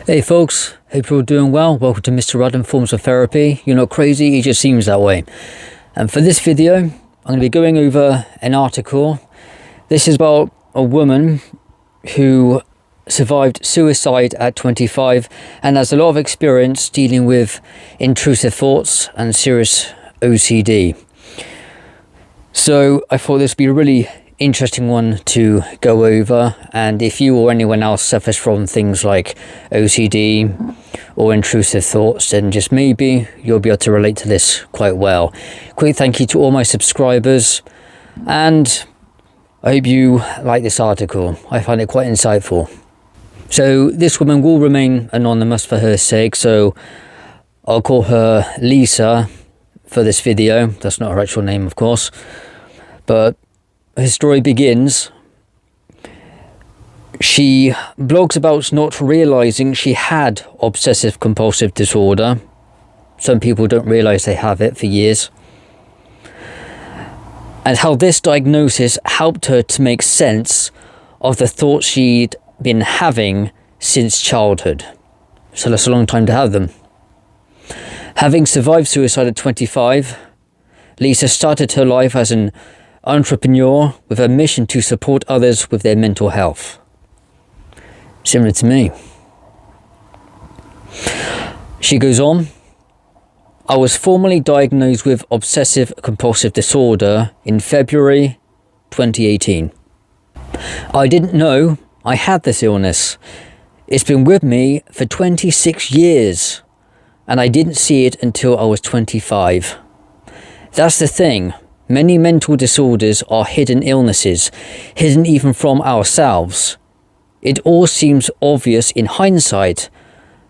Hey folks, hope you're all doing well. Welcome to Mr. Random Forms of Therapy. You're not crazy, it just seems that way. And for this video, I'm going to be going over an article. This is about a woman who survived suicide at 25 and has a lot of experience dealing with intrusive thoughts and serious OCD. So I thought this would be a really interesting one to go over, and if you or anyone else suffers from things like OCD or intrusive thoughts, then just maybe you'll be able to relate to this quite well. Quick thank you to all my subscribers, and I hope you like this article. I find it quite insightful. So this woman will remain anonymous for her sake, so I'll call her Lisa for this video. That's not her actual name, of course, but her story begins. She blogs about not realizing she had obsessive-compulsive disorder. Some people don't realize they have it for years. And how this diagnosis helped her to make sense of the thoughts she'd been having since childhood. So that's a long time to have them. Having survived suicide at 25, Lisa started her life as an entrepreneur with a mission to support others with their mental health. Similar to me. She goes on, I was formally diagnosed with obsessive-compulsive disorder in February 2018. I didn't know I had this illness. It's been with me for 26 years, and I didn't see it until I was 25. That's the thing. Many mental disorders are hidden illnesses, hidden even from ourselves. It all seems obvious in hindsight,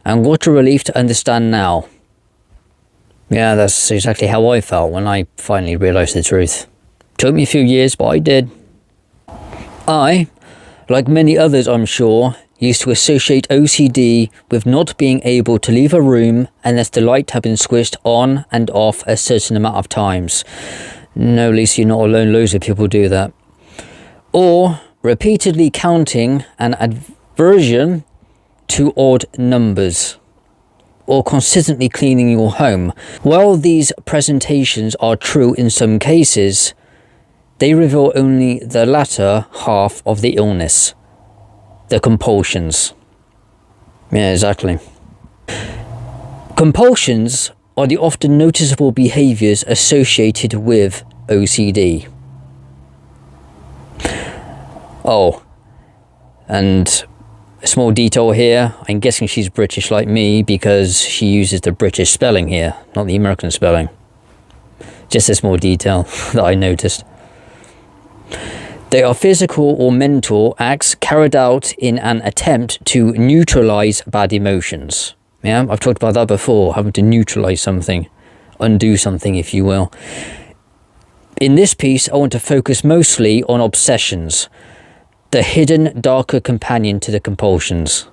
and what a relief to understand now. Yeah, that's exactly how I felt when I finally realised the truth. Took me a few years, but I did. I, like many others I'm sure, used to associate OCD with not being able to leave a room unless the light had been switched on and off a certain amount of times. No, Lisa, you're not alone. Loads of people do that. Or repeatedly counting an aversion to odd numbers. Or consistently cleaning your home. While these presentations are true in some cases, they reveal only the latter half of the illness. The compulsions. Yeah, exactly. Compulsions are the often noticeable behaviours associated with OCD. Oh, and a small detail here, I'm guessing she's British like me because she uses the British spelling here, not the American spelling. Just a small detail that I noticed. They are physical or mental acts carried out in an attempt to neutralise bad emotions. Yeah, I've talked about that before, having to neutralise something, undo something if you will. In this piece, I want to focus mostly on obsessions, the hidden, darker companion to the compulsions.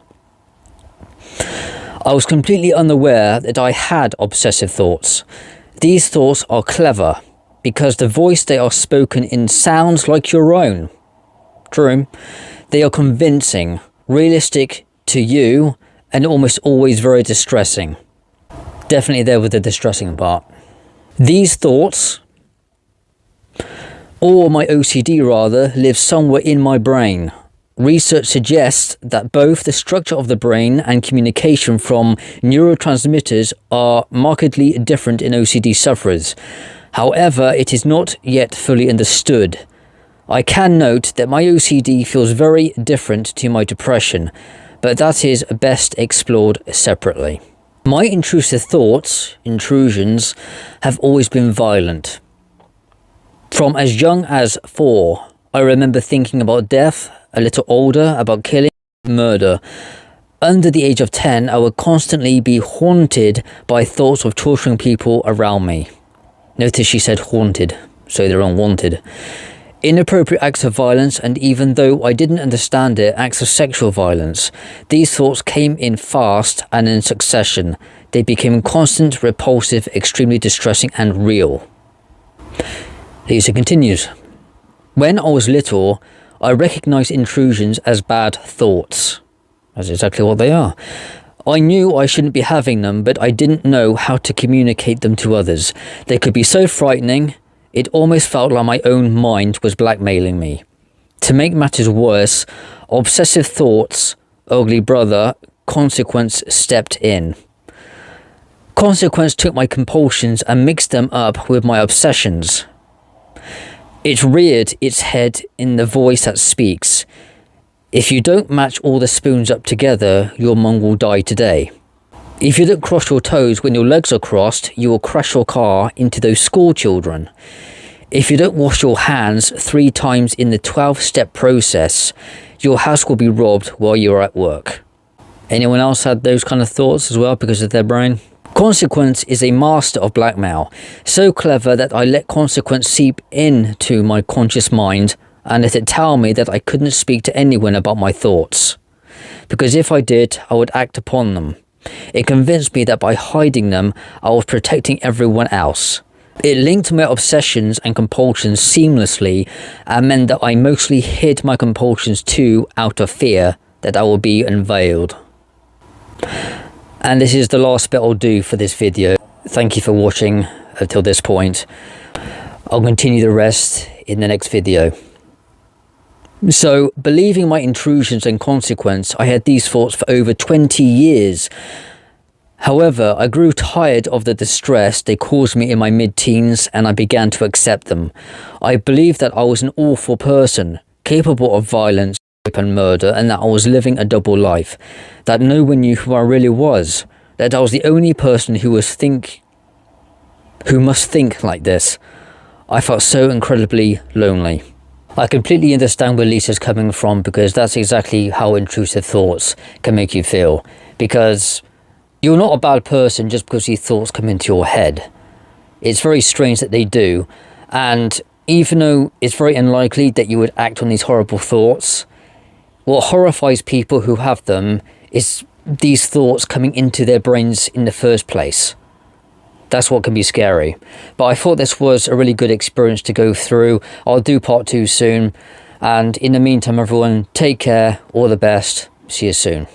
I was completely unaware that I had obsessive thoughts. These thoughts are clever, because the voice they are spoken in sounds like your own. True. They are convincing, realistic to you, and almost always very distressing. Definitely there with the distressing part. These thoughts, or my OCD rather, live somewhere in my brain. Research suggests that both the structure of the brain and communication from neurotransmitters are markedly different in OCD sufferers. However, it is not yet fully understood. I can note that my OCD feels very different to my depression, but that is best explored separately. My intrusive thoughts, intrusions, have always been violent. From as young as 4, I remember thinking about death, a little older about killing, murder. Under the age of 10, I would constantly be haunted by thoughts of torturing people around me. Notice she said haunted, so they're unwanted. Inappropriate acts of violence, and even though I didn't understand it, acts of sexual violence. These thoughts came in fast and in succession. They became constant, repulsive, extremely distressing and real. Lisa continues. When I was little, I recognized intrusions as bad thoughts. That's exactly what they are. I knew I shouldn't be having them, but I didn't know how to communicate them to others. They could be so frightening, it almost felt like my own mind was blackmailing me. To make matters worse, obsessive thoughts, ugly brother, consequence stepped in. Consequence took my compulsions and mixed them up with my obsessions. It reared its head in the voice that speaks. If you don't match all the spoons up together, your mum will die today. If you don't cross your toes when your legs are crossed, you will crash your car into those school children. If you don't wash your hands 3 times in the 12-step process, your house will be robbed while you're at work. Anyone else had those kind of thoughts as well because of their brain? Consequence is a master of blackmail, so clever that I let consequence seep into my conscious mind and let it tell me that I couldn't speak to anyone about my thoughts. Because if I did, I would act upon them. It convinced me that by hiding them, I was protecting everyone else. It linked my obsessions and compulsions seamlessly and meant that I mostly hid my compulsions too out of fear that I would be unveiled. And this is the last bit I'll do for this video. Thank you for watching until this point. I'll continue the rest in the next video. So, believing my intrusions and consequence, I had these thoughts for over 20 years. However, I grew tired of the distress they caused me in my mid-teens and I began to accept them. I believed that I was an awful person, capable of violence, rape and murder, and that I was living a double life. That no one knew who I really was. That I was the only person who must think like this. I felt so incredibly lonely. I completely understand where Lisa's coming from because that's exactly how intrusive thoughts can make you feel. Because you're not a bad person just because these thoughts come into your head. It's very strange that they do. And even though it's very unlikely that you would act on these horrible thoughts, what horrifies people who have them is these thoughts coming into their brains in the first place. That's what can be scary. But I thought this was a really good experience to go through. I'll do part 2 soon. And in the meantime, everyone, take care. All the best. See you soon.